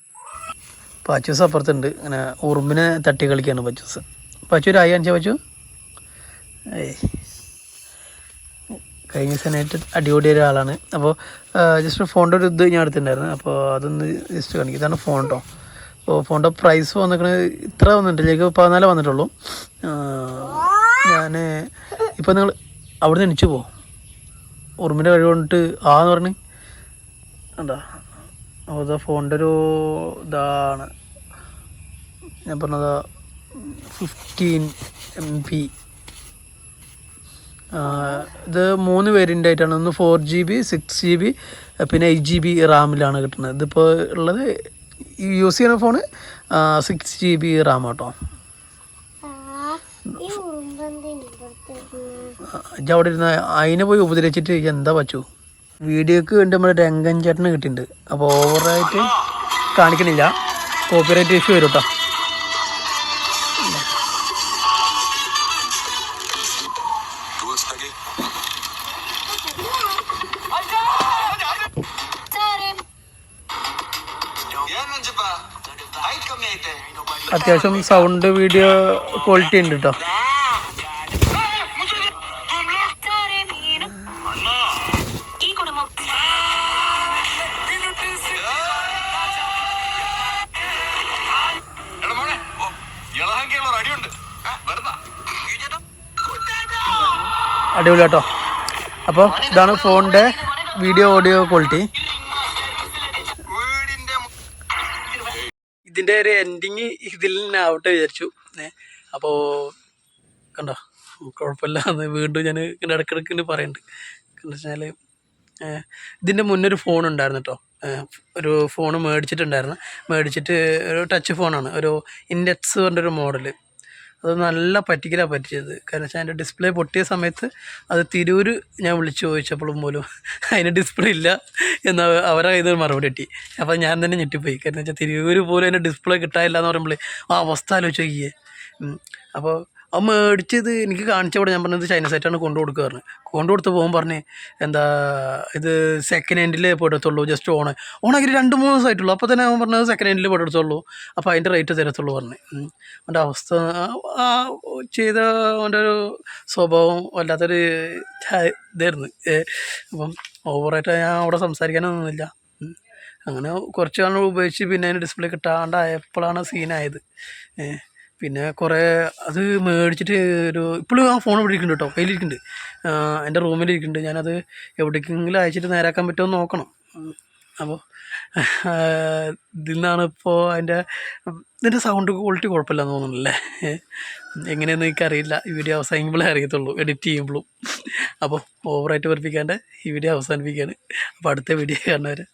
പച്ചൂസ് അപ്പുറത്തുണ്ട്, ഇങ്ങനെ ഉറുമ്പിനെ തട്ടി കളിക്കുകയാണ് പച്ചൂസ്. പച്ചു ഒരു ആയി കാണിച്ചാൽ പച്ചു. കഴിഞ്ഞ ദിവസമായിട്ട് അടിപൊളിയ ഒരാളാണ്. അപ്പോൾ ജസ്റ്റ് ഫോണിൻ്റെ ഒരു ഇത് ഞാൻ എടുത്തിട്ടുണ്ടായിരുന്നു. അപ്പോൾ അതൊന്ന് ജസ്റ്റ് കാണിക്കും. ഇതാണ് ഫോൺ കേട്ടോ. ഫോണിൻ്റെ പ്രൈസ് വന്നിരിക്കുന്നത് ഇത്ര വന്നിട്ടില്ല, എനിക്ക് 14 വന്നിട്ടുള്ളൂ. ഞാൻ ഇപ്പോൾ നിങ്ങൾ അവിടെ നിന്ന് എണിച്ചു പോകും, ഉറുമ്പിൻ്റെ കഴിവ് കൊണ്ടിട്ട് എന്ന് പറഞ്ഞ് എന്താ അത് ഫോണിൻ്റെ ഒരു ഇതാണ് ഞാൻ പറഞ്ഞത് 15 MB. ഇത് 3 വേരിയൻ്റ് ആയിട്ടാണ്. ഒന്ന് 4GB 6GB പിന്നെ 8GB റാമിലാണ് കിട്ടുന്നത്. ഇതിപ്പോൾ ഉള്ളത് യൂസ് ചെയ്യുന്ന ഫോണ് 6GB റാം കേട്ടോ. അവിടെ ഇരുന്ന അതിനെ പോയി ഉപദ്രവിച്ചിട്ട് എന്താ പറ്റൂ. വീഡിയോക്ക് വേണ്ടി നമ്മുടെ രംഗൻ ചേട്ടന് കിട്ടിയിട്ടുണ്ട്. അപ്പോൾ ഓവറായിട്ട് കാണിക്കണില്ല, കോപ്പിറൈറ്റ് ഇഷ്യൂ വരും കേട്ടോ. അത്യാവശ്യം സൗണ്ട് വീഡിയോ ക്വാളിറ്റി ഉണ്ട് കേട്ടോ. അടിപൊളി കേട്ടോ. അപ്പോൾ ഇതാണ് ഫോണിൻ്റെ വീഡിയോ ഓഡിയോ ക്വാളിറ്റി. ഇതിൻ്റെ ഒരു എൻഡിങ് ഇതിൽ നിന്നാവട്ടെ വിചാരിച്ചു. അപ്പോൾ കണ്ടോ, കുഴപ്പമില്ല എന്ന് വീണ്ടും ഞാൻ ഇങ്ങനെ ഇടയ്ക്കിടയ്ക്ക് പറയുന്നുണ്ട്. എന്താ വെച്ചാൽ ഇതിൻ്റെ മുന്നൊരു ഫോൺ ഉണ്ടായിരുന്നു കേട്ടോ. ഒരു ഫോൺ മേടിച്ചിട്ട് ഒരു ടച്ച് ഫോണാണ്, ഒരു ഇൻഡെക്സ് പറഞ്ഞൊരു മോഡൽ. അത് നല്ല പറ്റിച്ചത്. കാരണം വെച്ചാൽ അതിൻ്റെ ഡിസ്പ്ലേ പൊട്ടിയ സമയത്ത് അത് തിരൂർ ഞാൻ വിളിച്ച് ചോദിച്ചപ്പോഴും പോലും അതിന് ഡിസ്പ്ലേ ഇല്ല എന്ന് അവരെ ഇത് മറുപടി കിട്ടി. അപ്പോൾ ഞാൻ തന്നെ ഞെട്ടിപ്പോയി. കാരണം വെച്ചാൽ തിരൂർ പോലും അതിൻ്റെ ഡിസ്പ്ലേ കിട്ടാനില്ല എന്ന് പറയുമ്പോൾ ആ അവസ്ഥ ആലോചിച്ച് നോക്കിയേ. അപ്പോൾ അത് മേടിച്ചത് എനിക്ക് കാണിച്ചവിടെ ഞാൻ പറഞ്ഞത് ചൈന സൈറ്റാണ് കൊണ്ടു കൊടുത്ത് പോകാൻ പറഞ്ഞ് എന്താ ഇത് സെക്കൻഡ് ഹാൻഡിൽ പോയിടത്തുള്ളൂ, ജസ്റ്റ് ഓണാക്കി 2-3 ദിവസമായിട്ടുള്ളൂ. അപ്പോൾ തന്നെ അവൻ പറഞ്ഞത് സെക്കൻഡ് ഹാൻഡിൽ പോയിടത്തുള്ളൂ, അപ്പോൾ അതിൻ്റെ റേറ്റ് തരത്തുള്ളൂ പറഞ്ഞ്. അവൻ്റെ അവസ്ഥ ആ ചെയ്ത അവൻ്റെ ഒരു സ്വഭാവം വല്ലാത്തൊരു ഇതായിരുന്നു. അപ്പം ഓവറായിട്ട് ഞാൻ അവിടെ സംസാരിക്കാനൊന്നുമില്ല. അങ്ങനെ കുറച്ച് നാൾ ഉപയോഗിച്ച് പിന്നെ അതിന് ഡിസ്പ്ലേ കിട്ടാണ്ടായപ്പോഴാണ് സീനായത്. പിന്നെ കുറേ അത് മേടിച്ചിട്ട് ഇപ്പോഴും ആ ഫോൺ ഇവിടെ ഇരിക്കുന്നുണ്ട് കേട്ടോ, കയ്യിലിരിക്കുന്നുണ്ട്, എൻ്റെ റൂമിലിരിക്കുന്നുണ്ട്. ഞാനത് എവിടേക്കെങ്കിലും അയച്ചിട്ട് നേരാക്കാൻ പറ്റുമോ എന്ന് നോക്കണം. അപ്പോൾ ഇതിൽ നിന്നാണ് ഇപ്പോൾ ഇതിൻ്റെ സൗണ്ട് ക്വാളിറ്റി കുഴപ്പമില്ലെന്ന് തോന്നുന്നില്ലേ. എങ്ങനെയെന്ന് എനിക്കറിയില്ല, ഈ വീഡിയോ അവസാനിക്കുമ്പോഴേ അറിയത്തുള്ളൂ എഡിറ്റ് ചെയ്യുമ്പോഴും. അപ്പോൾ ഓവറായിട്ട് വെറുപ്പിക്കാണ്ട് ഈ വീഡിയോ അവസാനിപ്പിക്കുകയാണ്. അപ്പോൾ അടുത്ത വീഡിയോ കാണുന്നവരെ